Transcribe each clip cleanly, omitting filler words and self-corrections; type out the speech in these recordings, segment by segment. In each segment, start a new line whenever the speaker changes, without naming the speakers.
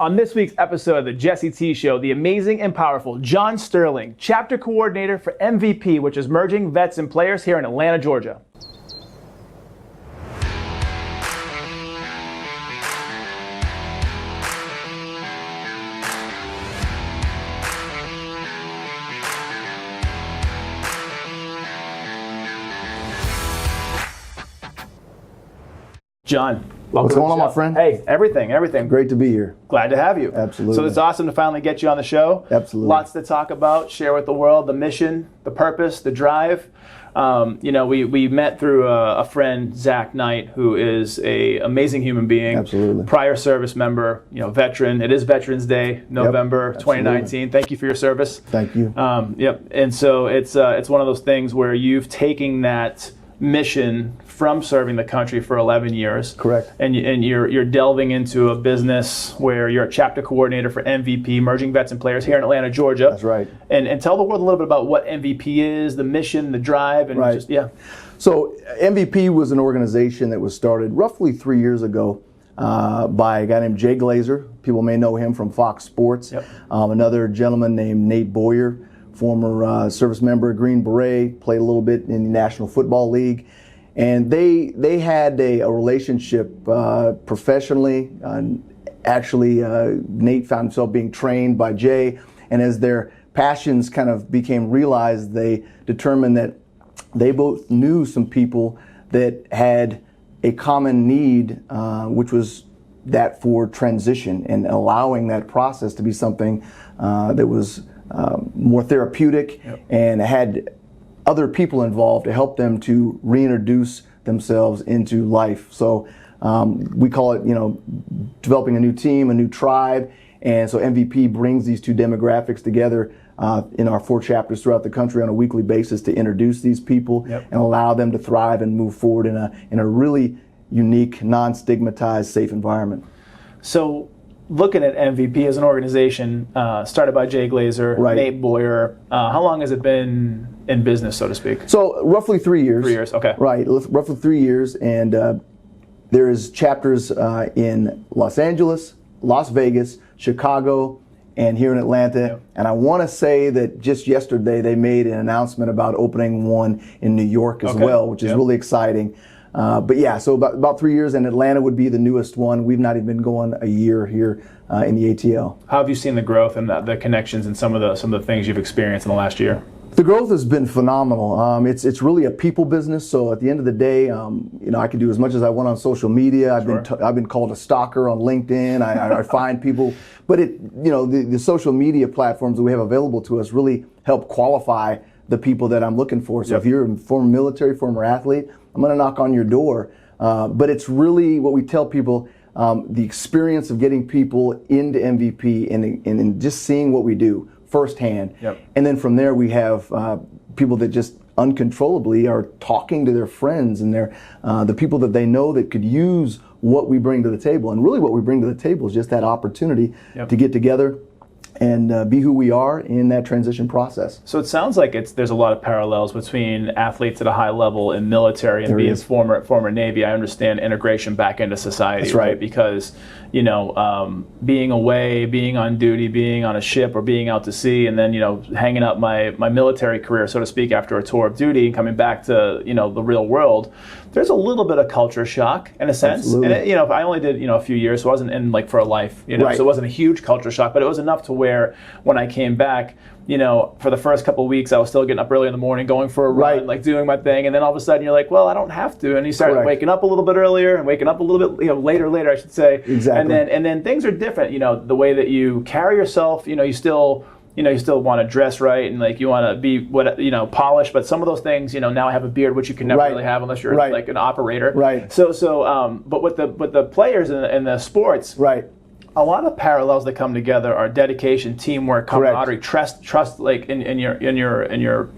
On this week's episode of the Jesse T Show, the amazing and powerful John Sterling, chapter coordinator for MVP, which is merging vets and players here in Atlanta, Georgia. John,
what's going on, my friend?
Hey, everything.
Great to be here.
Glad to have you.
Absolutely.
So it's awesome to finally get you on the show.
Absolutely.
Lots to talk about, share with the world, the mission, the purpose, the drive. We met through a friend, Zach Knight, who is a amazing human being.
Absolutely.
Prior service member, veteran. It is Veterans Day, November 2019. Thank you for your service.
Thank you.
And so it's one of those things where you've taken that mission from serving the country for 11 years.
Correct.
And you're delving into a business where you're a chapter coordinator for MVP, merging vets and players here in Atlanta, Georgia.
That's right.
And tell the world a little bit about what MVP is, the mission, the drive, and
right. So MVP was an organization that was started roughly 3 years ago by a guy named Jay Glazer. People may know him from Fox Sports.
Yep.
Another gentleman named Nate Boyer, former service member, Green Beret, played a little bit in the National Football League. And they had a relationship professionally. Nate found himself being trained by Jay, and as their passions kind of became realized, they determined that they both knew some people that had a common need, which was that for transition and allowing that process to be something that was more therapeutic.
Yep.
And had other people involved to help them to reintroduce themselves into life. So we call it, developing a new team, a new tribe. And so MVP brings these two demographics together in our 4 chapters throughout the country on a weekly basis to introduce these people.
Yep.
And allow them to thrive and move forward in a really unique, non-stigmatized, safe environment.
So looking at MVP as an organization, started by Jay Glazer,
right.
Nate Boyer, how long has it been in business, so to speak?
So roughly 3 years.
3 years, okay.
Right, roughly 3 years. And there is chapters in Los Angeles, Las Vegas, Chicago, and here in Atlanta.
Yep.
And I want to say that just yesterday they made an announcement about opening one in New York as well, which is really exciting. So about 3 years, and Atlanta would be the newest one. We've not even been going a year here in the ATL.
How have you seen the growth and the connections and some of the things you've experienced in the last year?
The growth has been phenomenal. It's really a people business. So at the end of the day, I can do as much as I want on social media. I've been called a stalker on LinkedIn. I find people, but the social media platforms that we have available to us really help qualify the people that I'm looking for. So if you're a former military, former athlete, I'm going to knock on your door. But it's really what we tell people, the experience of getting people into MVP and just seeing what we do firsthand.
Yep.
And then from there we have people that just uncontrollably are talking to their friends and the people that they know that could use what we bring to the table. And really what we bring to the table is just that opportunity to get together and be who we are in that transition process.
So it sounds like there's a lot of parallels between athletes at a high level in military and being former Navy. I understand integration back into society.
That's right.
Because being away, being on duty, being on a ship or being out to sea, and then hanging up my military career, so to speak, after a tour of duty and coming back to the real world. There's a little bit of culture shock in a sense.
Absolutely.
And I only did a few years, so I wasn't in for a life.
Right.
So it wasn't a huge culture shock, but it was enough to where when I came back, for the first couple of weeks, I was still getting up early in the morning, going for a run, like doing my thing, and then all of a sudden you're like, well, I don't have to, and you start waking up a little bit earlier and waking up a little bit, later, I should say.
Exactly.
And then things are different. The way that you carry yourself, you still want to dress right and you want to be polished, but some of those things, now I have a beard, which you can never really have unless you're like an operator.
Right.
But with the players in the sports, a lot of parallels that come together are dedication, teamwork, camaraderie, trust, like in your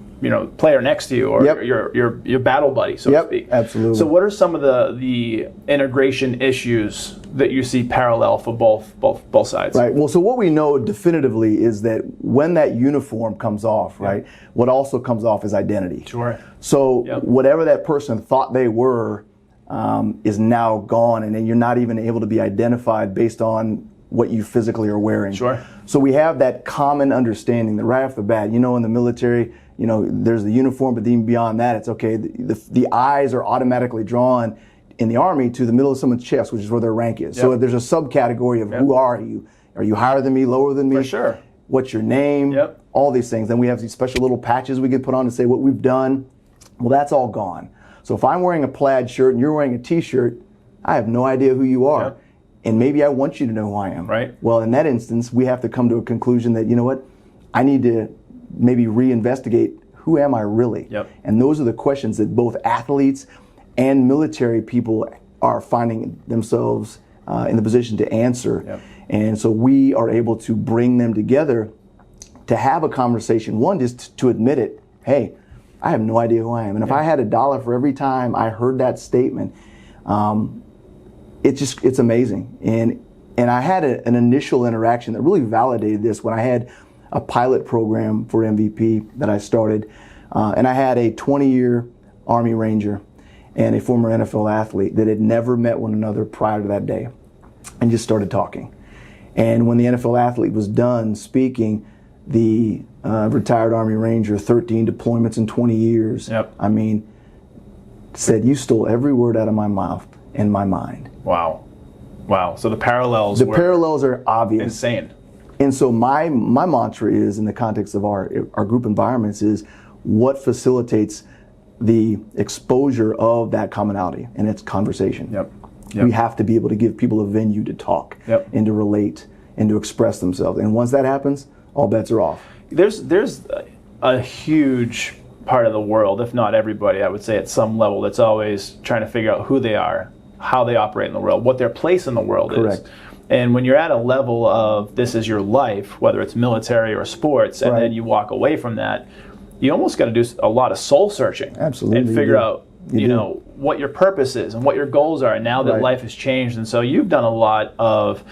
player next to you or your battle buddy, so to speak.
Absolutely.
So what are some of the integration issues that you see parallel for both sides?
Right. Well, so what we know definitively is that when that uniform comes off, what also comes off is identity.
Sure.
So whatever that person thought they were is now gone, and then you're not even able to be identified based on what you physically are wearing.
Sure.
So we have that common understanding that right off the bat, in the military, there's the uniform, but even beyond that, it's okay. The eyes are automatically drawn in the Army to the middle of someone's chest, which is where their rank is. Yep. So there's a subcategory of who are you? Are you higher than me, lower than me?
For sure.
What's your name?
Yep.
All these things. Then we have these special little patches we can put on to say what we've done. Well, that's all gone. So if I'm wearing a plaid shirt and you're wearing a t-shirt, I have no idea who you are. Yep. And maybe I want you to know who I am.
Right.
Well, in that instance, we have to come to a conclusion that, I need to maybe reinvestigate who am I really?
Yep.
And those are the questions that both athletes and military people are finding themselves in the position to answer.
Yep.
And so we are able to bring them together to have a conversation. One, just to admit it. Hey, I have no idea who I am. And if I had $1 for every time I heard that statement, it's amazing. And I had an initial interaction that really validated this when I had a pilot program for MVP that I started. And I had a 20-year Army Ranger and a former NFL athlete that had never met one another prior to that day, and just started talking. And when the NFL athlete was done speaking, the retired Army Ranger, 13 deployments in 20 years, said, "You stole every word out of my mouth and my mind."
Wow. So the parallels
are obvious.
Insane.
And so my mantra is, in the context of our group environments, is what facilitates the exposure of that commonality, and it's conversation.
Yep.
We have to be able to give people a venue to talk and to relate and to express themselves. And once that happens, all bets are off.
There's a huge part of the world, if not everybody, I would say at some level, that's always trying to figure out who they are, how they operate in the world, what their place in the world is. And when you're at a level of this is your life, whether it's military or sports, and then you walk away from that, you almost got to do a lot of soul searching.
Absolutely.
And figure out, what your purpose is and what your goals are. And now that life has changed, and so you've done a lot of,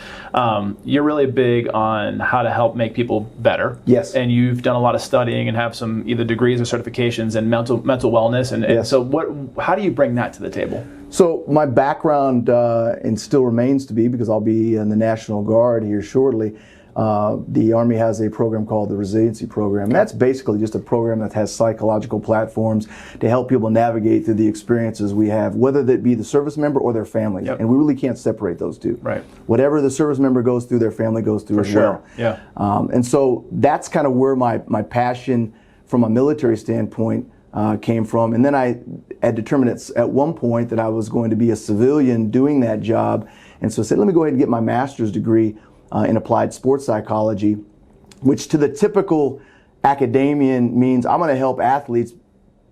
you're really big on how to help make people better.
Yes.
And you've done a lot of studying and have some either degrees or certifications in mental wellness. And so how do you bring that to the table?
So my background, and still remains to be, because I'll be in the National Guard here shortly, the Army has a program called the Resiliency Program. And that's basically just a program that has psychological platforms to help people navigate through the experiences we have, whether that be the service member or their families. And we really can't separate those two.
Right.
Whatever the service member goes through, their family goes through as well.
Yeah.
And so that's kind of where my passion from a military standpoint came from. And then I had determined at one point that I was going to be a civilian doing that job. And so I said, let me go ahead and get my master's degree in applied sports psychology, which to the typical academician means I'm going to help athletes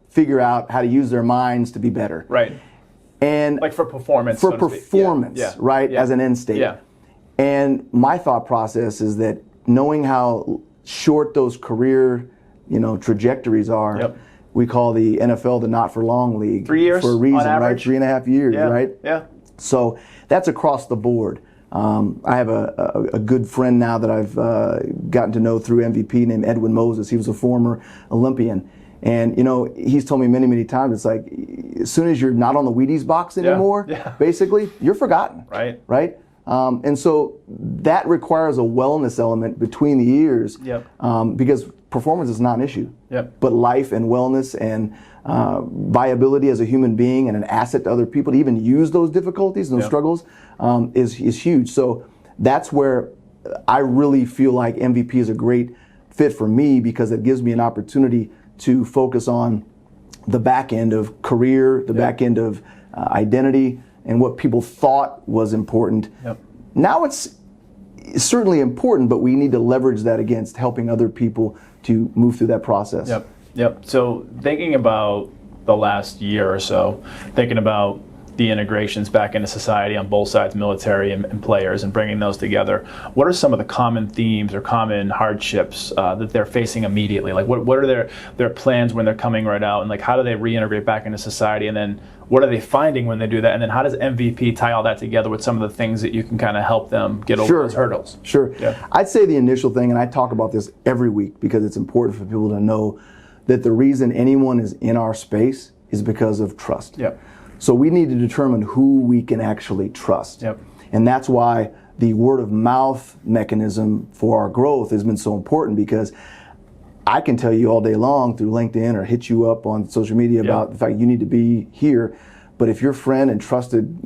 figure out how to use their minds to be better.
Right.
And
like for performance.
For performance, right, as an end state.
Yeah.
And my thought process is that knowing how short those career, trajectories are, we call the NFL the not for long league.
3 years
for a reason,
on average?
right? 3.5 years, right?
Yeah.
So that's across the board. I have a good friend now that I've gotten to know through MVP named Edwin Moses. He was a former Olympian. And, he's told me many, many times, it's like, as soon as you're not on the Wheaties box anymore, basically, you're forgotten. Right? And so that requires a wellness element between the ears, because performance is not an issue. But life and wellness and viability as a human being and an asset to other people to even use those difficulties and those struggles is huge. So that's where I really feel like MVP is a great fit for me, because it gives me an opportunity to focus on the back end of career, the back end of identity, and what people thought was important. Now it's certainly important, but we need to leverage that against helping other people to move through that process.
So thinking about the last year or so, thinking about the integrations back into society on both sides, military and players, and bringing those together, what are some of the common themes or common hardships that they're facing immediately? Like what are their plans when they're coming right out, and like how do they reintegrate back into society, and then what are they finding when they do that, and then how does MVP tie all that together with some of the things that you can kind of help them get over those hurdles?
I'd say the initial thing, and I talk about this every week because it's important for people to know that the reason anyone is in our space is because of trust. So we need to determine who we can actually trust. And that's why the word of mouth mechanism for our growth has been so important, because I can tell you all day long through LinkedIn or hit you up on social media about the fact you need to be here. But if your friend and trusted,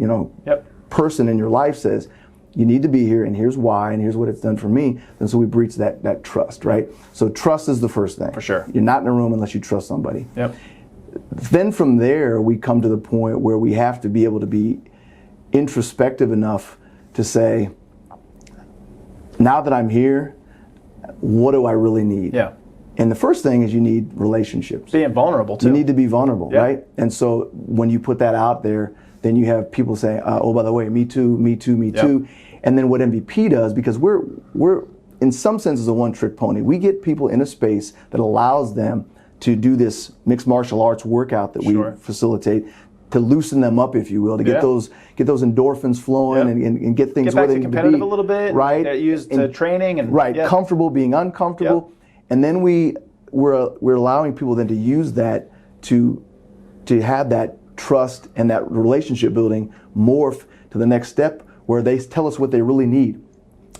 person in your life says, you need to be here, and here's why, and here's what it's done for me, then so we breach that trust, right? So trust is the first thing.
For sure.
You're not in a room unless you trust somebody.
Yep.
Then from there, we come to the point where we have to be able to be introspective enough to say, now that I'm here, what do I really need?
Yeah.
And the first thing is you need relationships.
Being vulnerable too.
You need to be vulnerable, right? And so when you put that out there, then you have people saying, oh, by the way, me too, me too, me too. And then what MVP does, because we're in some senses a one-trick pony. We get people in a space that allows them to do this mixed martial arts workout that we facilitate, to loosen them up, if you will, to get those endorphins flowing and get things where they need to be.
Competitive a little bit,
right?
They're used to training and
comfortable being uncomfortable, and then we're allowing people then to use that to have that trust and that relationship building morph to the next step where they tell us what they really need.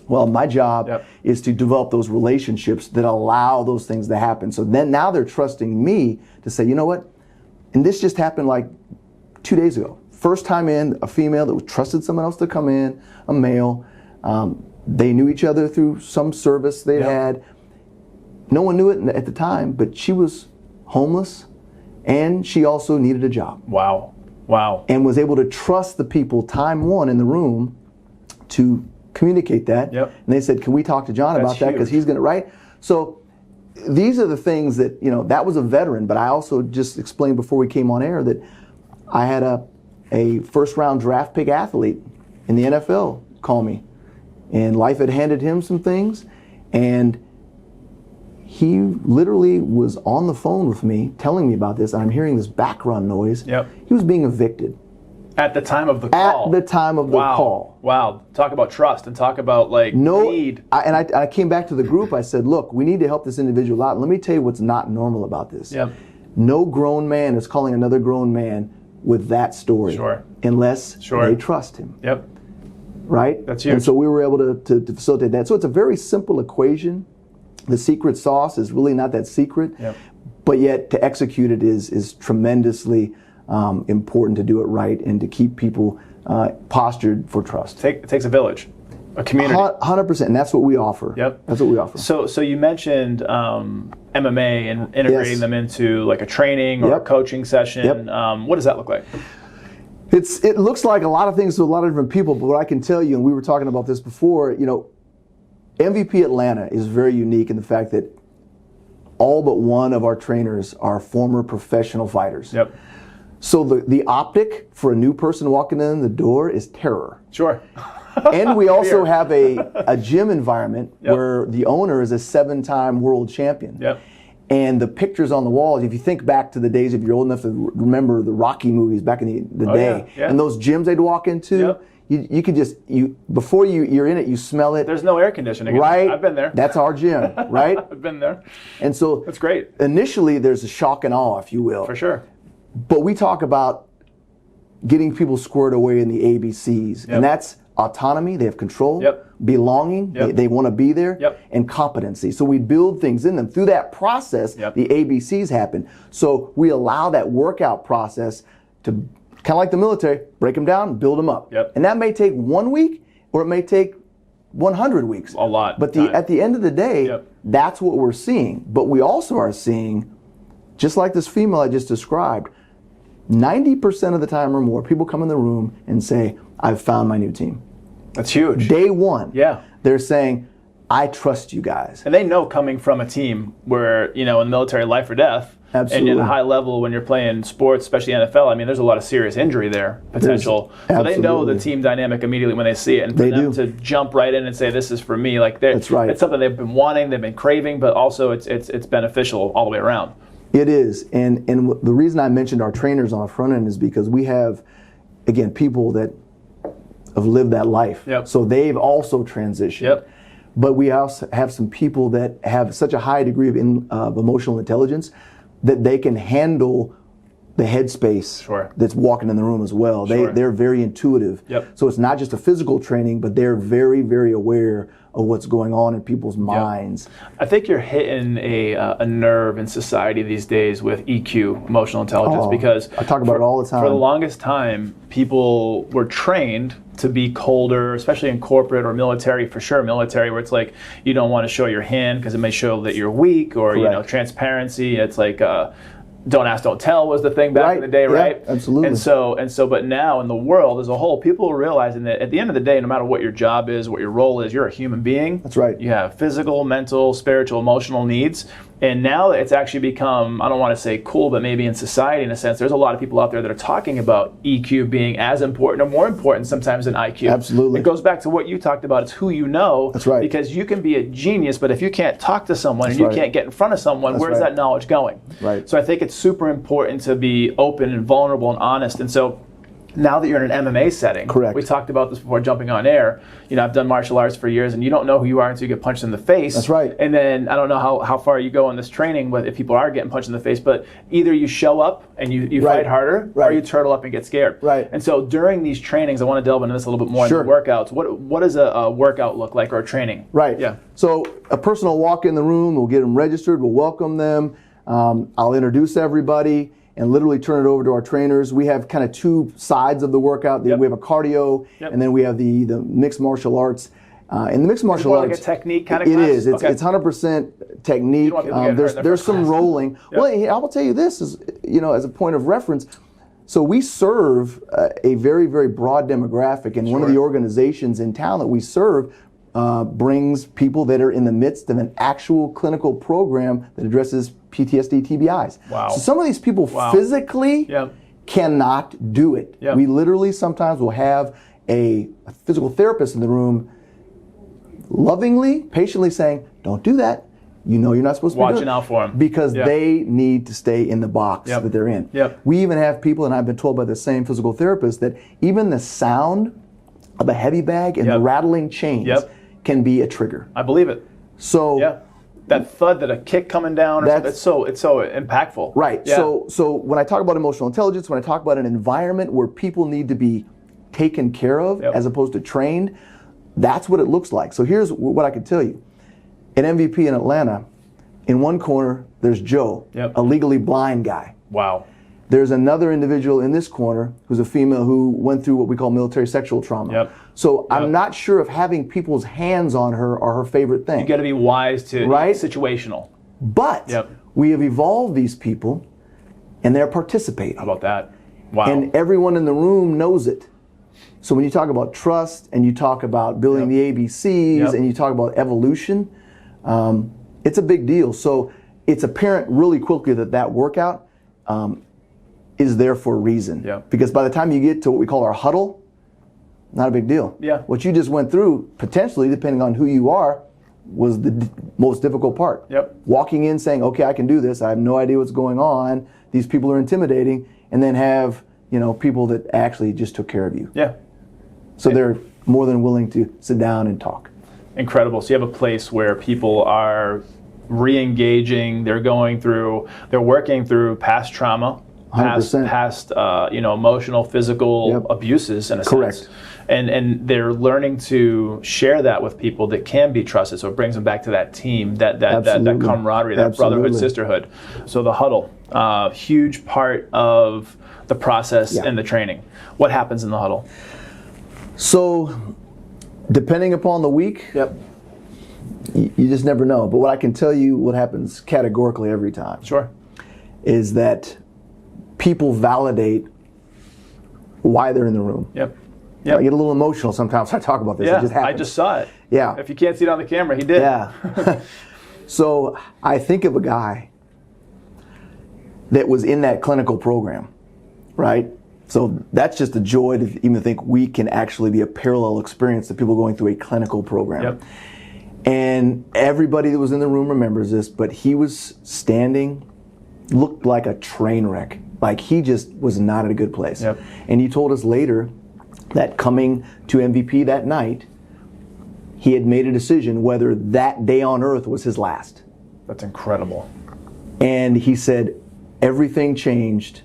Well, my job is to develop those relationships that allow those things to happen. So then now they're trusting me to say, you know what? And this just happened like 2 days ago. First time in, a female that trusted someone else to come in, a male. They knew each other through some service they had. No one knew it at the time, but she was homeless, and she also needed a job.
Wow. Wow.
And was able to trust the people, time one in the room, to communicate that. And they said, can we talk to John about that? Because he's going to, right? So these are the things that, that was a veteran, but I also just explained before we came on air that I had a first round draft pick athlete in the NFL call me, and life had handed him some things, and he literally was on the phone with me telling me about this, and I'm hearing this background noise. He was being evicted.
At the time of the call.
At the time of the call.
Wow. Talk about trust and talk about need.
I came back to the group. I said, look, we need to help this individual out. Let me tell you what's not normal about this. No grown man is calling another grown man with that story. Unless they trust him. Right?
That's huge.
And so we were able to facilitate that. So it's a very simple equation. The secret sauce is really not that secret, but yet to execute it is tremendously important, to do it right and to keep people postured for trust.
It takes a village, a community.
100%, and that's what we offer. That's what we offer.
So you mentioned MMA and integrating them into like a training or a coaching session. What does that look like?
It looks like a lot of things to a lot of different people, but what I can tell you, and we were talking about this before, MVP Atlanta is very unique in the fact that all but one of our trainers are former professional fighters. So the optic for a new person walking in the door is terror. And we also have a gym environment where the owner is a 7-time world champion. And the pictures on the walls, if you think back to the days, if you're old enough to remember the Rocky movies back in the day, and those gyms they'd walk into, you could just, before you're in it, you smell it.
There's no air conditioning.
Right.
I've been there.
That's our gym, right?
I've been there.
And so
that's great.
Initially, there's a shock and awe, if you will.
For sure.
But we talk about getting people squared away in the ABCs, and that's autonomy, they have control, belonging, they want to be there, and competency. So we build things in them. Through that process, the ABCs happen. So we allow that workout process to, kind of like the military, break them down, build them up. And that may take 1 week, or it may take 100 weeks.
A lot.
But at the end of the day, that's what we're seeing. But we also are seeing, just like this female I just described, 90% of the time or more, people come in the room and say, I've found my new team.
That's huge.
Day one. They're saying, I trust you guys.
And they know, coming from a team where, in the military, life or death.
Absolutely.
And at a high level, when you're playing sports, especially NFL, I mean, there's a lot of serious injury there, potential. So they know the team dynamic immediately when they see it. And for them to jump right in and say, this is for me, that's right. It's something they've been wanting, they've been craving, but also it's beneficial all the way around.
It is. And the reason I mentioned our trainers on the front end is because we have, again, people that have lived that life. So they've also transitioned. But we also have some people that have such a high degree of emotional intelligence that they can handle the headspace
Sure.
that's walking in the room as well.
Sure.
They're very intuitive.
Yep.
So it's not just a physical training, but they're very, very aware of what's going on in people's minds.
I think you're hitting a nerve in society these days with EQ, emotional intelligence, because
I talk about it all the time.
For the longest time, people were trained to be colder, especially in corporate or military, for sure military, where it's like you don't want to show your hand because it may show that you're weak, or transparency. It's like don't ask, don't tell was the thing back in the day, right?
Absolutely.
And so, but now in the world as a whole, people are realizing that at the end of the day, no matter what your job is, what your role is, you're a human being.
That's right.
You have physical, mental, spiritual, emotional needs. And now it's actually become, I don't want to say cool, but maybe in society, in a sense, there's a lot of people out there that are talking about EQ being as important or more important sometimes than IQ.
Absolutely.
It goes back to what you talked about. It's who you know.
That's right.
Because you can be a genius, but if you can't talk to someone and you can't get in front of someone, where's that knowledge going?
Right.
So I think it's super important to be open and vulnerable and honest. And so now that you're in an MMA setting,
correct.
We talked about this before jumping on air. You know, I've done martial arts for years, and you don't know who you are until you get punched in the face.
That's right.
And then I don't know how far you go in this training, but if people are getting punched in the face, but either you show up and you fight harder, or you turtle up and get scared.
Right.
And so during these trainings, I want to delve into this a little bit more in the workouts. What does a workout look like, or a training?
Right.
Yeah.
So a person will walk in the room, we'll get them registered, we'll welcome them. I'll introduce everybody and literally turn it over to our trainers. We have kind of two sides of the workout. We have a cardio, and then we have the mixed martial arts. And the mixed martial arts,
like a technique kind of class?
It is. It's 100% technique. There's some rolling. Well, I will tell you this is, as a point of reference. So we serve a very, very broad demographic, and one of the organizations in town that we serve brings people that are in the midst of an actual clinical program that addresses PTSD, TBIs.
Wow.
So some of these people physically cannot do it.
Yep.
We literally sometimes will have a physical therapist in the room lovingly, patiently saying, don't do that. You know you're not supposed to be doing it.
Watching out for them.
Because they need to stay in the box that they're in.
Yep.
We even have people, and I've been told by the same physical therapist, that even the sound of a heavy bag and the rattling chains can be a trigger.
I believe it.
So
that thud, that a kick coming down, or something, it's so impactful.
Right.
Yeah.
So when I talk about emotional intelligence, when I talk about an environment where people need to be taken care of as opposed to trained, that's what it looks like. So here's what I can tell you. At MVP in Atlanta, in one corner, there's Joe, a legally blind guy.
Wow.
There's another individual in this corner who's a female who went through what we call military sexual trauma.
Yep.
So I'm not sure if having people's hands on her are her favorite thing.
You got to be wise to situational.
But we have evolved these people, and they're participating.
How about that? Wow.
And everyone in the room knows it. So when you talk about trust, and you talk about building the ABCs, and you talk about evolution, it's a big deal. So it's apparent really quickly that workout is there for a reason.
Yeah.
Because by the time you get to what we call our huddle, not a big deal.
Yeah.
What you just went through, potentially, depending on who you are, was the most difficult part.
Yep.
Walking in saying, okay, I can do this. I have no idea what's going on. These people are intimidating. And then have, people that actually just took care of you.
Yeah.
So they're more than willing to sit down and talk.
Incredible. So you have a place where people are re-engaging, they're working through past trauma, past emotional, physical abuses in a sense. And they're learning to share that with people that can be trusted. So it brings them back to that team, that camaraderie, that brotherhood, sisterhood. So the huddle, huge part of the process and the training. What happens in the huddle?
So depending upon the week, you just never know. But what I can tell you, what happens categorically every time, is that people validate why they're in the room. I get a little emotional sometimes when I talk about this. It just happens.
I just saw it.
Yeah.
If you can't see it on the camera, he did.
Yeah. So I think of a guy that was in that clinical program, right? So that's just a joy to even think we can actually be a parallel experience to people going through a clinical program. And everybody that was in the room remembers this, but he was standing, looked like a train wreck. Like he just was not at a good place. And he told us later that coming to MVP that night, he had made a decision whether that day on earth was his last.
That's incredible.
And he said everything changed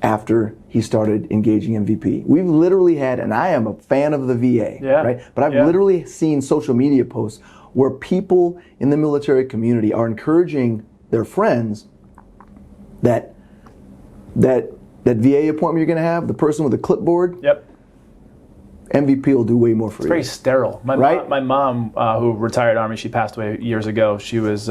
after he started engaging MVP. We've literally had, and I am a fan of the VA, right? But I've literally seen social media posts where people in the military community are encouraging their friends that VA appointment you're going to have, the person with the clipboard, MVP will do way more for you.
It's very sterile. My mom, who retired Army, she passed away years ago. She was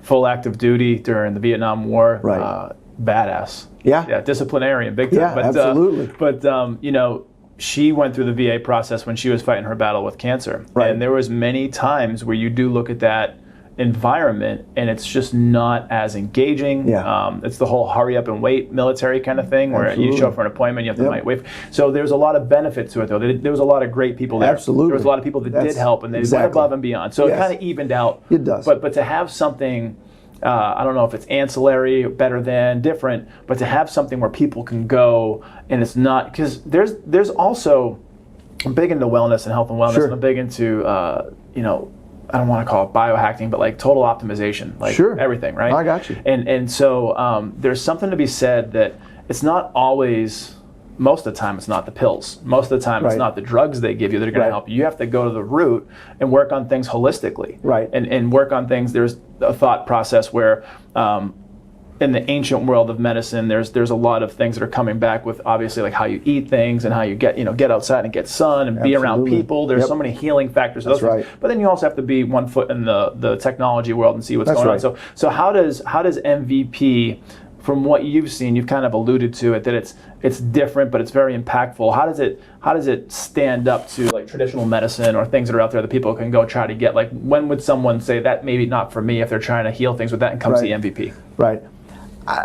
full active duty during the Vietnam War. Badass. Yeah, disciplinarian, big time.
Yeah, absolutely.
But she went through the VA process when she was fighting her battle with cancer. And there was many times where you do look at that environment and it's just not as engaging. It's the whole hurry up and wait military kind of thing where you show up for an appointment, you have to wait. So there's a lot of benefit to it though. There was a lot of great people there.
Absolutely.
There was a lot of people that did help and they went above and beyond. So it kind of evened out.
It does.
But to have something, I don't know if it's ancillary, better than, different, but to have something where people can go and it's not, because there's also, I'm big into wellness and health and wellness, and I'm big into, I don't want to call it biohacking, but like total optimization, like everything, right?
I got you.
And so there's something to be said that it's not always, most of the time it's not the pills. Most of the time it's not the drugs they give you that are going to help you. You have to go to the root and work on things holistically. And work on things, there's a thought process where in the ancient world of medicine, there's a lot of things that are coming back with obviously like how you eat things and how you get outside and get sun and be around people. There's so many healing factors. Those things. But then you also have to be 1 foot in the technology world and see what's going on. So how does MVP, from what you've seen, you've kind of alluded to it, that it's different, but it's very impactful. How does it stand up to like traditional medicine or things that are out there that people can go try to get? Like when would someone say that maybe not for me if they're trying to heal things with that and come see MVP?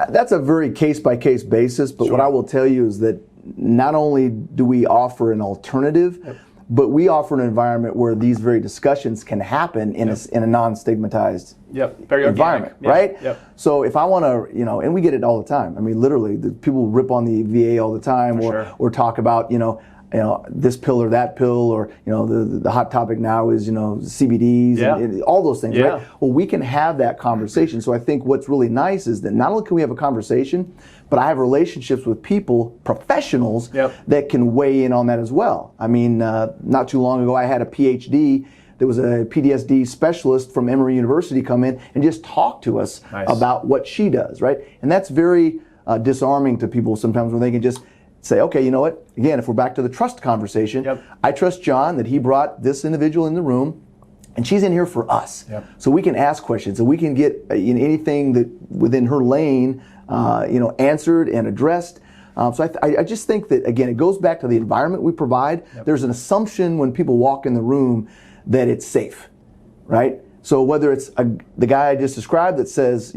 That's a very case-by-case basis, but what I will tell you is that not only do we offer an alternative, but we offer an environment where these very discussions can happen in a non-stigmatized
very
environment, right? So if I want to, and we get it all the time. I mean, literally, people rip on the VA all the time, or talk about, this pill or that pill, or the hot topic now is CBDs and all those things, right? Well, we can have that conversation. So I think what's really nice is that not only can we have a conversation, but I have relationships with people, professionals, that can weigh in on that as well. I mean, not too long ago, I had a PhD. There was a PTSD specialist from Emory University come in and just talk to us about what she does, right? And that's very disarming to people sometimes when they can just say, okay, you know what? Again, if we're back to the trust conversation, I trust John that he brought this individual in the room, and she's in here for us. So we can ask questions, and we can get anything that within her lane, answered and addressed. So I just think that, again, it goes back to the environment we provide. There's an assumption when people walk in the room that it's safe, right? So whether it's the guy I just described that says,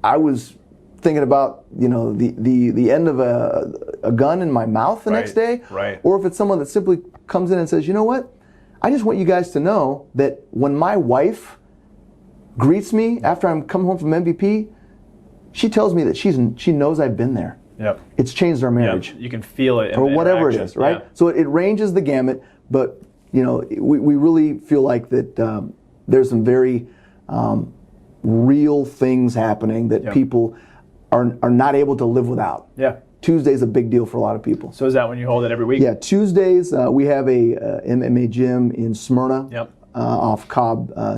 I was thinking about the end of a gun in my mouth the next day, or if it's someone that simply comes in and says, you know what, I just want you guys to know that when my wife greets me after I'm come home from MVP, she tells me that she knows I've been there. It's changed our marriage.
You can feel it,
or whatever it is, right? So it ranges the gamut, but we really feel like that there's some very real things happening that people are not able to live without. Tuesday's a big deal for a lot of people.
So is that when you hold it every week?
Yeah, Tuesdays we have a MMA gym in Smyrna, off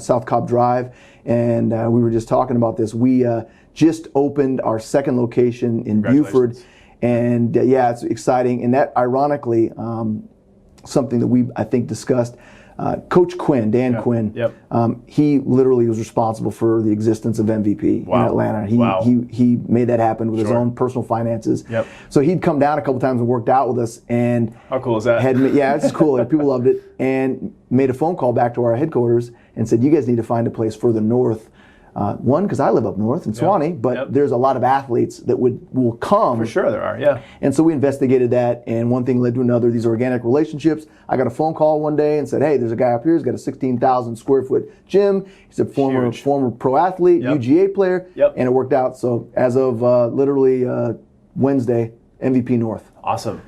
South Cobb Drive, and we were just talking about this. We just opened our second location in Buford, and it's exciting. And that, ironically, something that I think discussed. Coach Quinn, Dan Quinn, he literally was responsible for the existence of MVP in Atlanta. He made that happen with his own personal finances. So he'd come down a couple times and worked out with us. And
how cool is that?
It's cool. People loved it. And made a phone call back to our headquarters and said, you guys need to find a place further north. One, because I live up north in Suwanee, but there's a lot of athletes that will come.
For sure there are,
And so we investigated that, and one thing led to another, these organic relationships. I got a phone call one day and said, hey, there's a guy up here who's got a 16,000 square foot gym. He's a former pro athlete, UGA player, and it worked out. So as of literally Wednesday, MVP North.
Awesome.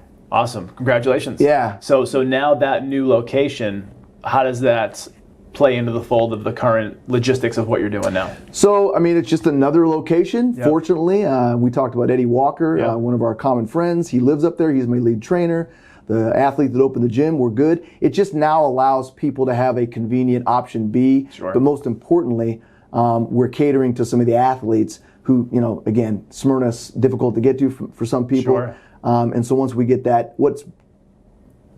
Congratulations.
Yeah.
So now that new location, how does that play into the fold of the current logistics of what you're doing now?
So, I mean, it's just another location.
Yep.
Fortunately, we talked about Eddie Walker,
Yep.
one of our common friends. He lives up there. He's my lead trainer. The athlete that opened the gym, we're good. It just now allows people to have a convenient option B.
Sure.
But most importantly, we're catering to some of the athletes who, again, Smyrna's difficult to get to for some people.
Sure.
And so once we get that, what's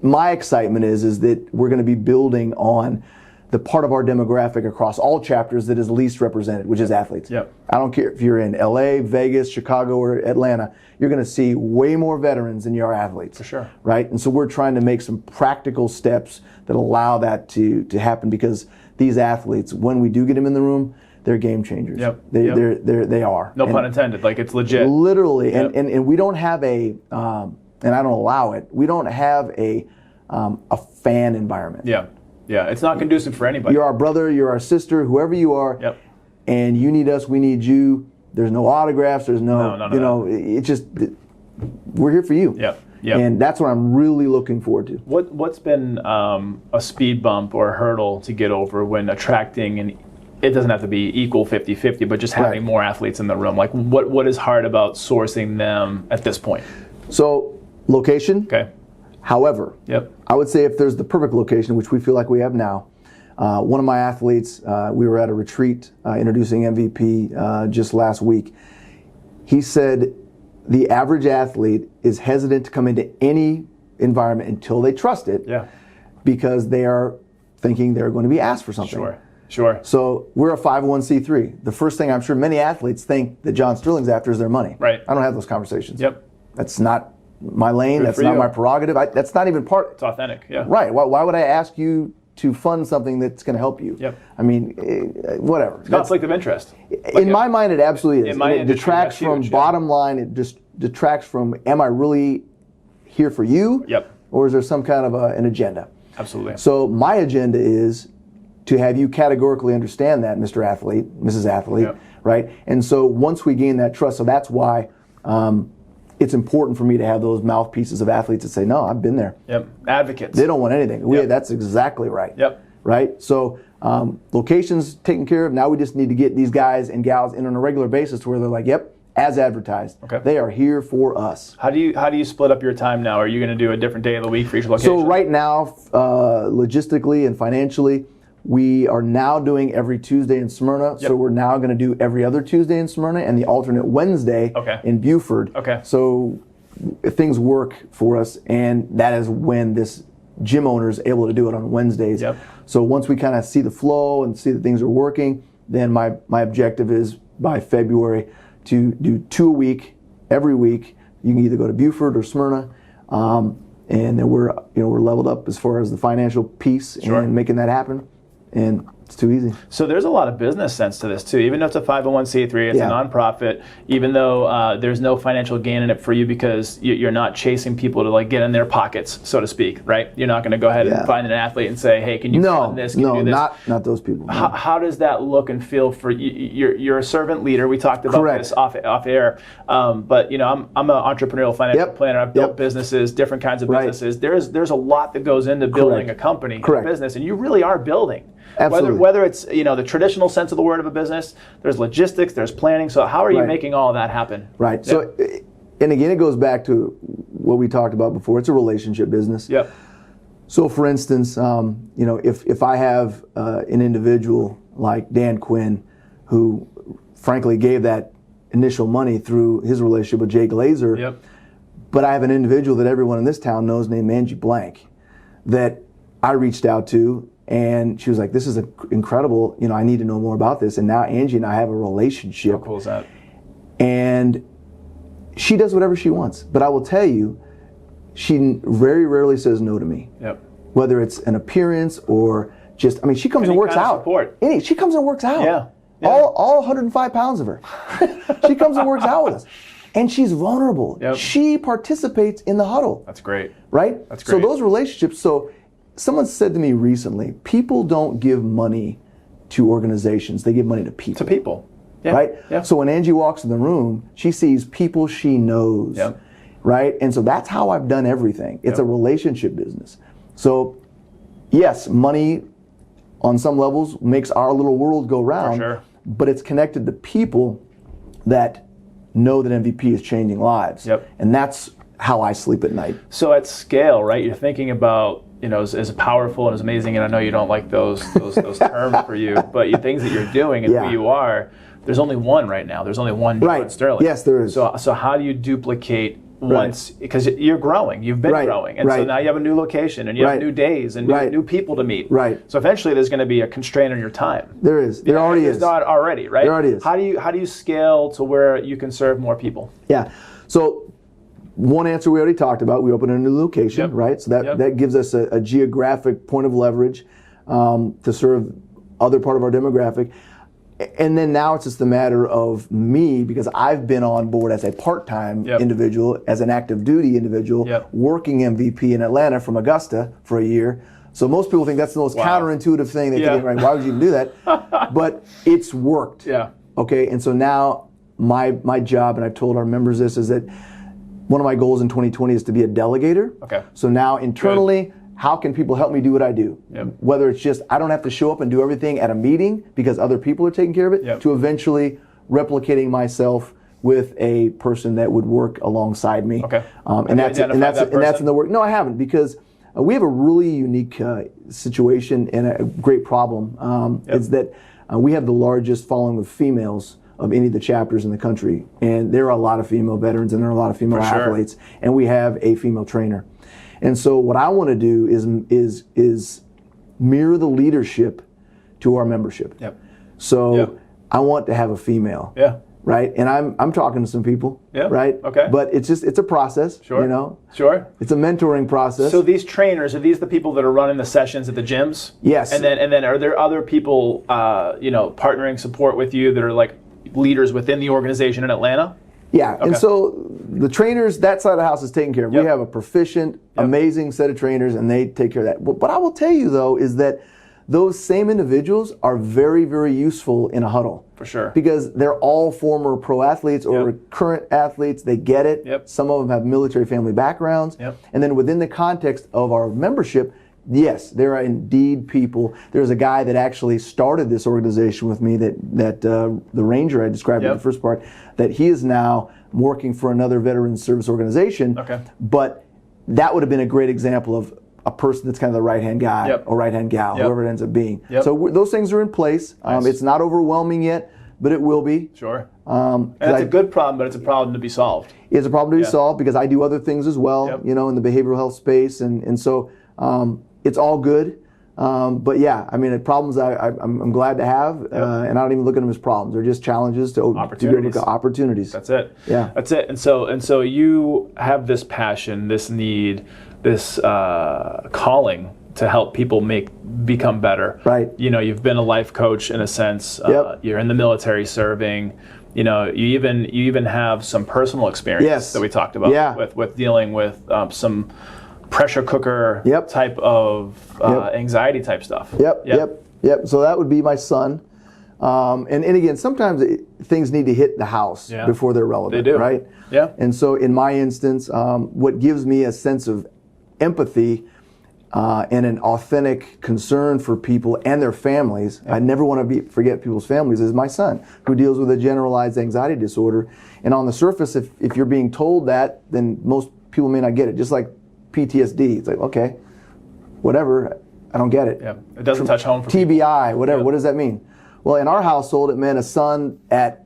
my excitement is that we're going to be building on the part of our demographic across all chapters that is least represented, which is athletes.
Yep.
I don't care if you're in LA, Vegas, Chicago, or Atlanta, you're going to see way more veterans than you are athletes.
For sure.
Right? And so we're trying to make some practical steps that allow that to happen, because these athletes, when we do get them in the room, they're game changers.
Yep.
They are.
No pun intended. Like, it's legit.
Literally.
Yep.
And we don't have and I don't allow it, we don't have a fan environment.
Yeah. Yeah. It's not conducive for anybody.
You're our brother, you're our sister, whoever you are.
Yep.
And you need us, we need you. There's no autographs, there's no, it's just, we're here for you.
Yep. Yep.
And that's what I'm really looking forward to.
What's been a speed bump or a hurdle to get over when attracting, and it doesn't have to be equal 50-50, but just having more athletes in the room? Like, what is hard about sourcing them at this point?
So, location.
Okay.
However,
Yep.
I would say if there's the perfect location, which we feel like we have now, one of my athletes, we were at a retreat introducing MVP just last week. He said the average athlete is hesitant to come into any environment until they trust it,
Yeah.
because they are thinking they're going to be asked for something.
Sure.
So we're a 501c3. The first thing I'm sure many athletes think that John Sterling's after is their money.
Right.
I don't have those conversations.
Yep.
That's not my lane.
Good
That's
for
not
you.
my prerogative. That's not even part.
It's authentic. Yeah.
Right. Why would I ask you to fund something that's going to help you?
Yep.
I mean, whatever.
It's conflict of interest.
In my mind, it absolutely is.
In my
And it
industry,
detracts
that's
from
huge, yeah.
bottom line. It just detracts from, am I really here for you?
Yep.
Or is there some kind of an agenda?
Absolutely.
So my agenda is to have you categorically understand that, Mr. Athlete, Mrs. Athlete,
Yep.
right? And so once we gain that trust, so that's why it's important for me to have those mouthpieces of athletes that say, no, I've been there.
Yep. Advocates.
They don't want anything.
Yep.
That's exactly right.
Yep.
Right? So locations taken care of. Now we just need to get these guys and gals in on a regular basis to where they're like, yep, as advertised.
Okay.
They are here for us.
How do you split up your time now? Are you going to do a different day of the week for each location?
So right now, logistically and financially, we are now doing every Tuesday in Smyrna.
Yep.
So we're now going to do every other Tuesday in Smyrna and the alternate Wednesday in Buford.
Okay.
So things work for us, and that is when this gym owner is able to do it on Wednesdays.
Yep.
So once we kind of see the flow and see that things are working, then my objective is by February to do 2 a week, every week. You can either go to Buford or Smyrna, and then we're leveled up as far as the financial piece and making that happen. And it's too easy.
So there's a lot of business sense to this too. Even though it's a 501c3, it's a nonprofit. Even though there's no financial gain in it for you, because you're not chasing people to like get in their pockets, so to speak, right? You're not going to go ahead and find an athlete and say, "Hey, can you fund this? Can you do this?"
not those people. No.
How does that look and feel for you? You're a servant leader. We talked about this off air. But I'm an entrepreneurial financial planner. I've built businesses, different kinds of businesses. There's a lot that goes into building a company, a business, and you really are building.
Absolutely.
Whether it's the traditional sense of the word of a business, there's logistics, there's planning. So how are you making all of that happen?
Right. Yeah. So, and again, it goes back to what we talked about before. It's a relationship business.
Yep.
So, for instance, if I have an individual like Dan Quinn, who frankly gave that initial money through his relationship with Jay Glazer, but I have an individual that everyone in this town knows named Angie Blank that I reached out to. And she was like, this is incredible, I need to know more about this. And now Angie and I have a relationship.
How cool is that?
And she does whatever she wants. But I will tell you, she very rarely says no to me.
Yep.
Whether it's an appearance or just, she comes and works out.
Support.
She comes and works out.
Yeah.
All 105 pounds of her. She comes and works out with us. And she's vulnerable.
Yep.
She participates in the huddle.
That's great.
Right?
That's great.
So those relationships, someone said to me recently, people don't give money to organizations, they give money to people.
To people. Yeah.
Right?
Yeah.
So when Angie walks in the room, she sees people she knows.
Yep.
Right? And so that's how I've done everything. It's a relationship business. So yes, money on some levels makes our little world go round.
For sure.
But it's connected to people that know that MVP is changing lives.
Yep.
And that's how I sleep at night.
So at scale, right, you're thinking about, as powerful and as amazing, and I know you don't like those terms for you, but things that you're doing and who you are, there's only one right now. There's only one John Sterling.
Yes, there is.
So how do you duplicate once, because you're growing, you've been growing, and so now you have a new location, and you have new days, and new people to meet.
Right.
So eventually there's going to be a constraint on your time.
There is. There already is.
Not already, right?
There already is.
How do you scale to where you can serve more people?
Yeah. So one answer we already talked about, we opened a new location, right? So that gives us a geographic point of leverage to serve other part of our demographic. And then now it's just a matter of me, because I've been on board as a part-time individual, as an active duty individual, working MVP in Atlanta from Augusta for a year. So most people think that's the most counterintuitive thing they think, right? Why would you even do that? But it's worked.
Yeah.
Okay. And so now my job, and I've told our members this, is that one of my goals in 2020 is to be a delegator.
Okay.
So now internally, how can people help me do what I do? Whether it's just I don't have to show up and do everything at a meeting because other people are taking care of it, to eventually replicating myself with a person that would work alongside me.
Okay.
And that's in the work. No, I haven't, because we have a really unique situation and a great problem. Is that we have the largest following of females of any of the chapters in the country, and there are a lot of female veterans and there are a lot of female athletes, and we have a female trainer. And so what I want to do is mirror the leadership to our membership. So I want to have a female. Right? And I'm talking to some people. Right?
Okay.
But it's a process. Sure. It's a mentoring process.
So these trainers, are these the people that are running the sessions at the gyms?
Yes.
And then are there other people partnering support with you that are like leaders within the organization in Atlanta?
Yeah, and so the trainers, that side of the house is taken care of. We have a proficient, amazing set of trainers, and they take care of that. What I will tell you, though, is that those same individuals are very, very useful in a huddle.
For sure.
Because they're all former pro athletes or current athletes. They get it. Some of them have military family backgrounds. And then within the context of our membership, yes, there are indeed people. There's a guy that actually started this organization with me, that the Ranger I described in the first part, that he is now working for another veteran service organization. But that would have been a great example of a person that's kind of the right-hand guy or right-hand gal, whoever it ends up being. So those things are in place. It's not overwhelming yet, but it will be. And
it's a good problem, but it's a problem to be solved.
It's a problem to be solved because I do other things as well, in the behavioral health space. And so it's all good. But yeah, I mean, problems I'm glad to have, and I don't even look at them as problems. They're just challenges to opportunities.
That's it.
Yeah.
That's it. And so you have this passion, this need, this calling to help people become better.
Right.
You've been a life coach in a sense. You're in the military serving. You even have some personal experience that we talked about with dealing with some pressure cooker type of anxiety type stuff.
So that would be my son. And again, sometimes things need to hit the house before they're relevant.
They do.
Right? And so in my instance, what gives me a sense of empathy and an authentic concern for people and their families, I never want to forget people's families, is my son, who deals with a generalized anxiety disorder. And on the surface, if you're being told that, then most people may not get it. Just like PTSD, it's like, okay, whatever, I don't get it.
It doesn't touch home for
TBI, whatever, what does that mean? Well, in our household, it meant a son at,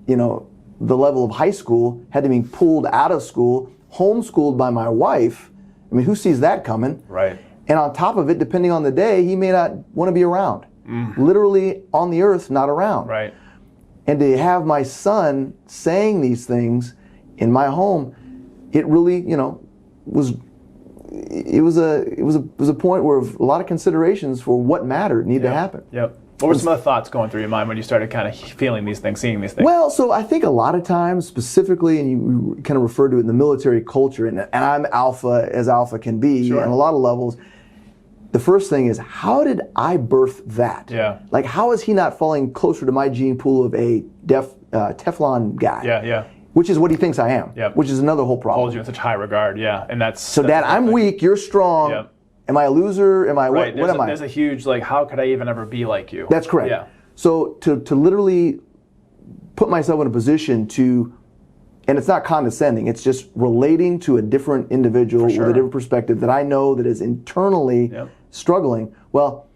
the level of high school had to be pulled out of school, homeschooled by my wife. I mean, who sees that coming?
Right.
And on top of it, depending on the day, he may not want to be around. Literally on the earth, not around.
Right.
And to have my son saying these things in my home, it really, was a point where a lot of considerations for what mattered need to happen.
What were some of the thoughts going through your mind when you started kind of feeling these things, seeing these things?
Well, so I think a lot of times, specifically, and you kind of referred to it in the military culture, and I'm alpha as alpha can be on a lot of levels. The first thing is, how did I birth that? Like, how is he not falling closer to my gene pool of a Teflon guy? Which is what he thinks I am. Which is another whole problem.
Holds you in such high regard. And that's
so. Dad, I'm weak. You're strong. am I a loser? Am I
Right.
what am I?
There's a huge like, how could I even ever be like you?
That's correct.
Yeah.
So to literally put myself in a position to, and it's not condescending, it's just relating to a different individual with a different perspective that I know that is internally struggling. Well,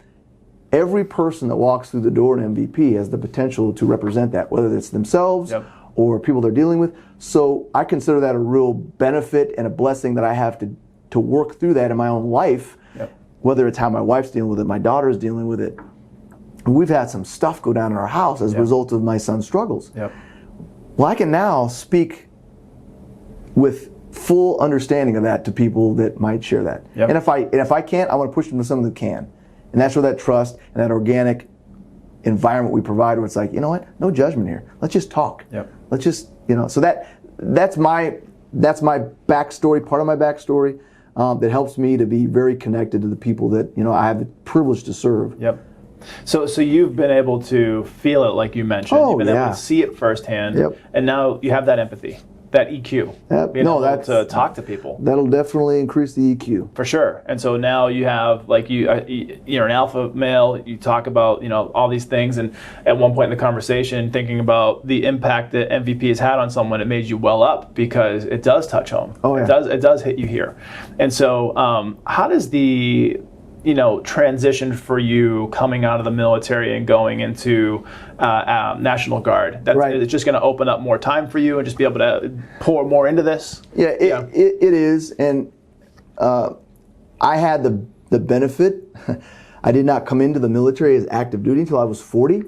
every person that walks through the door in MVP has the potential to represent that, whether it's themselves or people they're dealing with. So I consider that a real benefit and a blessing that I have to work through that in my own life, whether it's how my wife's dealing with it, my daughter's dealing with it. We've had some stuff go down in our house as a result of my son's struggles. Well, I can now speak with full understanding of that to people that might share that. And if I can't, I want to push them to someone that can. And that's where that trust and that organic environment we provide, where it's like, you know what, no judgment here. Let's just talk. Let's just, so that's my backstory, part of my backstory, that helps me to be very connected to the people that, I have the privilege to serve.
So you've been able to feel it, like you mentioned. You've been able to see it firsthand, and now you have that empathy, that EQ, being able to talk to people.
That'll definitely increase the EQ.
For sure. And so now you have, like, you're an alpha male, you talk about, all these things, and at one point in the conversation, thinking about the impact that MVP has had on someone, it made you well up because it does touch home. It does hit you here. And so how does the transition for you coming out of the military and going into National Guard? It's just going to open up more time for you and just be able to pour more into this?
It is. And I had the benefit. I did not come into the military as active duty until I was 40.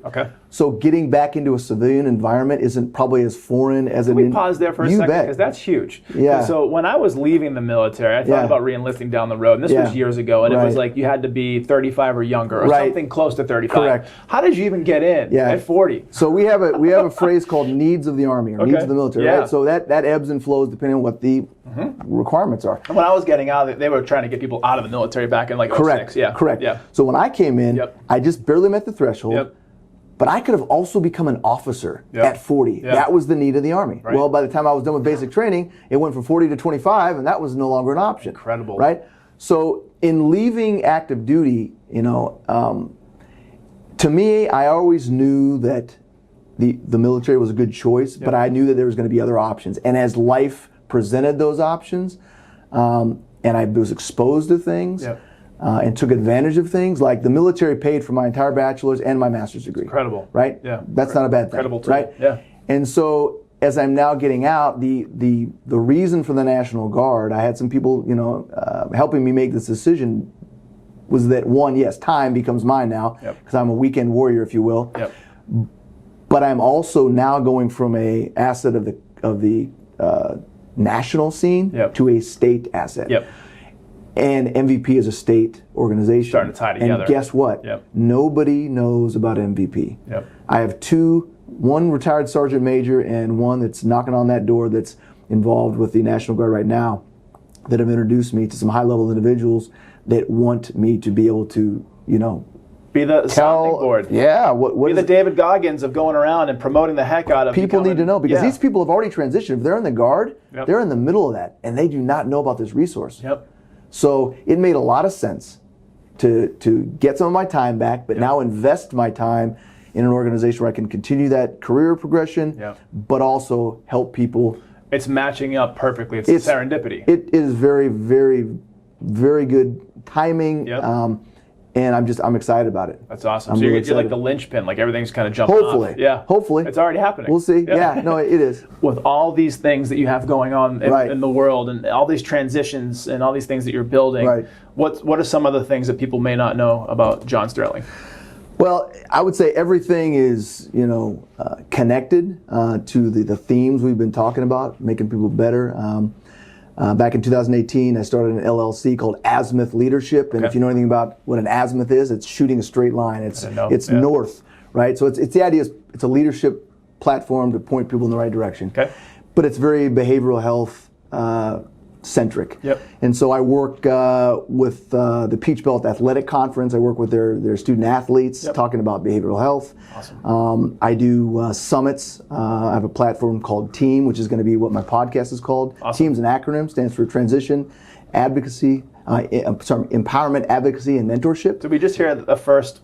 So getting back into a civilian environment isn't probably as foreign as it is.
Can we pause there for a second? Because that's huge. So when I was leaving the military, I thought about re-enlisting down the road. And this was years ago. And it was like you had to be 35 or younger, or something close to 35.
Correct.
How did you even get in at 40?
So we have a phrase called needs of the Army, or needs of the military. Right? So that ebbs and flows depending on what the requirements are.
And when I was getting out, they were trying to get people out of the military back in like 06.
Correct. So when I came in, I just barely met the threshold. But I could have also become an officer at 40. That was the need of the Army. Well, by the time I was done with basic training, it went from 40 to 25, and that was no longer an option.
Incredible.
Right? So in leaving active duty, to me, I always knew that the military was a good choice, but I knew that there was going to be other options. And as life presented those options, and I was exposed to things, and took advantage of things, like the military paid for my entire bachelor's and my master's degree.
Incredible.
Right? That's not a bad thing.
Incredible too.
Right? And so as I'm now getting out, the reason for the National Guard, I had some people, helping me make this decision, was that one, yes, time becomes mine now, because I'm a weekend warrior, if you will. But I'm also now going from a asset of the national scene to a state asset. And MVP is a state organization.
Starting to tie together.
And guess what? Nobody knows about MVP. I have one retired sergeant major and one that's knocking on that door that's involved with the National Guard right now, that have introduced me to some high-level individuals that want me to be able to,
be the sounding board.
What
be the David Goggins of going around and promoting the heck out of
people. Need to know, because these people have already transitioned. If they're in the Guard, they're in the middle of that, and they do not know about this resource. So it made a lot of sense to get some of my time back, but now invest my time in an organization where I can continue that career progression, but also help people.
It's matching up perfectly. It's serendipity.
It is very, very, very good timing. And I'm excited about it.
That's awesome. So you're like the linchpin, like everything's kind of jumping off.
Hopefully.
It's already happening.
We'll see. No, it is.
With all these things that you have going on in the world, and all these transitions and all these things that you're building, what are some of the things that people may not know about John Sterling?
Well, I would say everything is, connected to the themes we've been talking about, making people better. Back in 2018, I started an LLC called Azimuth Leadership, and if you know anything about what an azimuth is, it's shooting a straight line. It's north, right? So it's the idea is it's a leadership platform to point people in the right direction. But it's very behavioral health centric. And so I work with the Peach Belt Athletic Conference. I work with their student athletes talking about behavioral health. I do summits. I have a platform called TEAM, which is going to be what my podcast is called. TEAM's an acronym, stands for Transition, Advocacy, empowerment, advocacy, and mentorship.
Did we just hear the first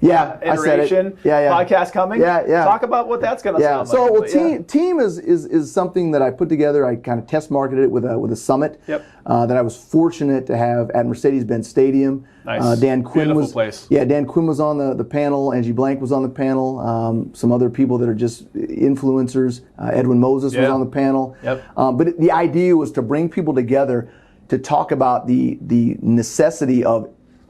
Yeah, I said it.
iteration
Yeah.
podcast coming?
Yeah.
Talk about what that's going to sound
So,
like.
well,
But
team is something that I put together. I kind of test marketed it with a summit.
Yep.
That I was fortunate to have at Mercedes-Benz Stadium.
Nice.
Dan Quinn
Beautiful
was
place.
Yeah, Dan Quinn was on the panel. Angie Blank was on the panel. Some other people that are just influencers. Edwin Moses was on the panel.
Yep.
But the idea was to bring people together to talk about the necessity of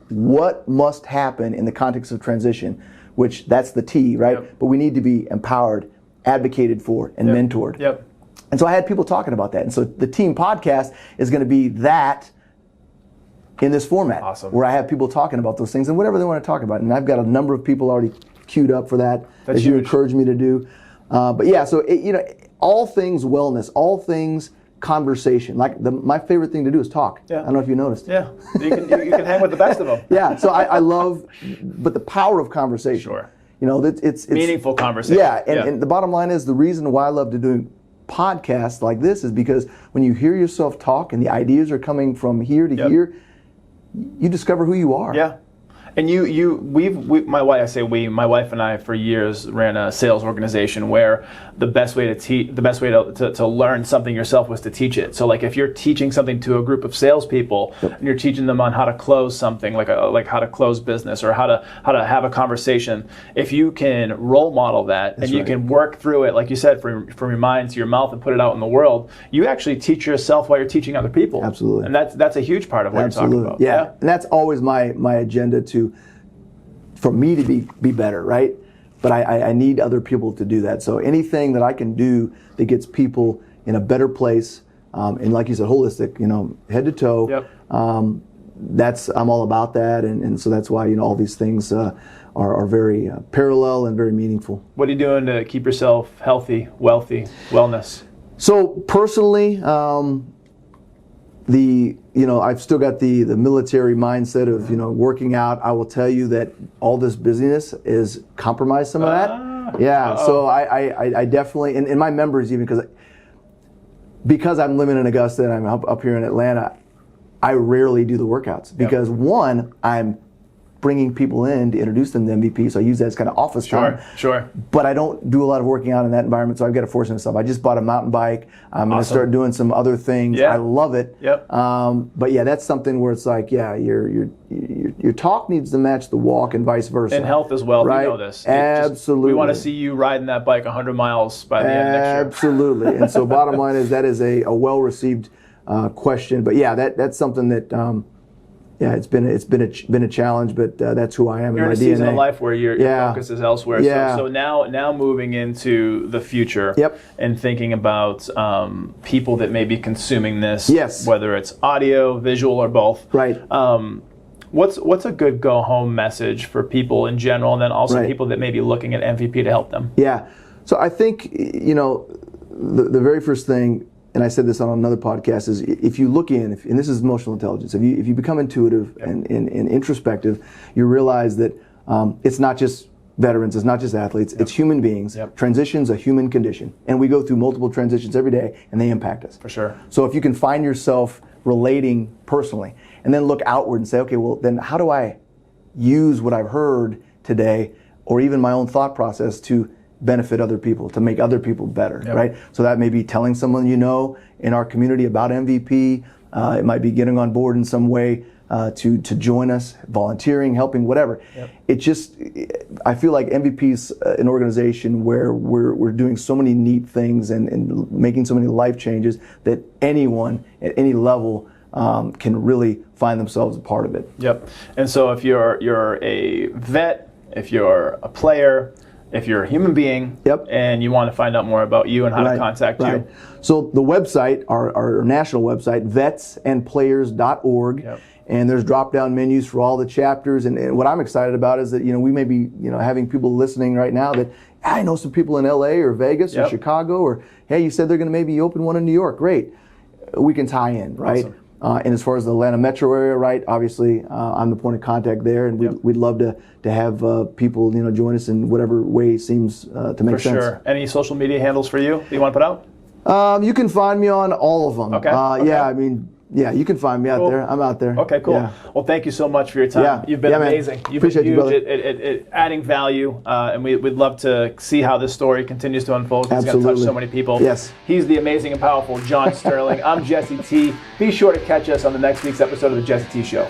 what must happen in the context of transition, which that's the T, right?
Yep.
But we need to be empowered, advocated for, and mentored.
Yep.
And so I had people talking about that. And so the team podcast is going to be that in this format.
Awesome.
Where I have people talking about those things and whatever they want to talk about. And I've got a number of people already queued up for that,
That's
as you
huge.
encouraged me to do. But yeah, so all things wellness, all things conversation. My favorite thing to do is talk.
Yeah.
I don't know if you noticed.
Yeah. You can hang with the best of them.
Yeah, so I love, but the power of conversation.
Sure.
It's
Meaningful conversation.
Yeah, and the bottom line is the reason why I love to do podcasts like this is because when you hear yourself talk and the ideas are coming from here to here, you discover who you are.
Yeah. And my wife and I for years ran a sales organization where the best way to learn something yourself was to teach it. So if you're teaching something to a group of salespeople and you're teaching them on how to close something, like how to close business or how to have a conversation, if you can role model that and you can work through it, like you said, from your mind to your mouth and put it out in the world, you actually teach yourself while you're teaching other people.
Absolutely.
And that's a huge part of what you're talking about.
Yeah. And that's always my agenda for me to be better, right? But I need other people to do that. So anything that I can do that gets people in a better place, and like you said, holistic, head to toe.
Yep.
I'm all about that, and so that's why all these things are very parallel and very meaningful.
What are you doing to keep yourself healthy, wealthy, wellness?
So personally, I've still got the military mindset of working out. I will tell you that all this busyness is compromised some of that. Yeah. Uh-oh. So I definitely, and my members even because I'm living in Augusta and I'm up here in Atlanta, I rarely do the workouts because one, I'm bringing people in to introduce them to MVP, so I use that as kind of office time.
Sure.
But I don't do a lot of working out in that environment, so I've got to force myself. I just bought a mountain bike. I'm going to start doing some other things.
Yeah.
I love it.
Yep.
But yeah, that's something where it's like, your talk needs to match the walk and vice versa.
And health as well.
Right?
You know this.
Absolutely.
We want to see you riding that bike 100 miles by the end of next year.
Absolutely. And so bottom line is that is a well-received question. But yeah, that's something that it's been a challenge, but that's who I am.
You're in a season of life where your focus is elsewhere.
Yeah.
So now moving into the future.
Yep.
And thinking about people that may be consuming this.
Yes.
Whether it's audio, visual, or both.
Right.
What's a good go home message for people in general, and then also people that may be looking at MVP to help them?
Yeah. So I think the very first thing, and I said this on another podcast, is if you look in, and this is emotional intelligence, if you become intuitive and introspective, you realize that it's not just veterans, it's not just athletes, it's human beings.
Yep.
Transition's a human condition, and we go through multiple transitions every day, and they impact us.
For sure.
So if you can find yourself relating personally, and then look outward and say, okay, well, then how do I use what I've heard today, or even my own thought process to benefit other people, to make other people better, right? So that may be telling someone in our community about MVP. It might be getting on board in some way to join us, volunteering, helping, whatever. I feel like MVP's an organization where we're doing so many neat things and making so many life changes that anyone at any level can really find themselves a part of it.
Yep. And so if you're a vet, if you're a player, if you're a human being, and you want to find out more about you and how to contact you.
So the website, our national website, vetsandplayers.org, and there's drop-down menus for all the chapters. And what I'm excited about is that we may be having people listening right now that I know some people in LA or Vegas or Chicago, or hey, you said they're going to maybe open one in New York. Great, we can tie in, right?
Awesome.
And as far as the Atlanta metro area, right, obviously I'm the point of contact there, and we'd love to have people join us in whatever way seems to make sense. For sure.
Any social media handles for you that you want to put out?
You can find me on all of them.
Okay.
Yeah, I mean, Yeah, you can find me out there. I'm out there.
Okay, cool.
Yeah.
Well, thank you so much for your time.
Yeah.
You've been
Yeah, man.
amazing. You've
Appreciate
been
you,
huge
brother.
at adding value, and we'd love to see how this story continues to unfold. It's going to touch so many people.
Yes.
He's the amazing and powerful John Sterling. I'm Jesse T. Be sure to catch us on the next week's episode of The Jesse T Show.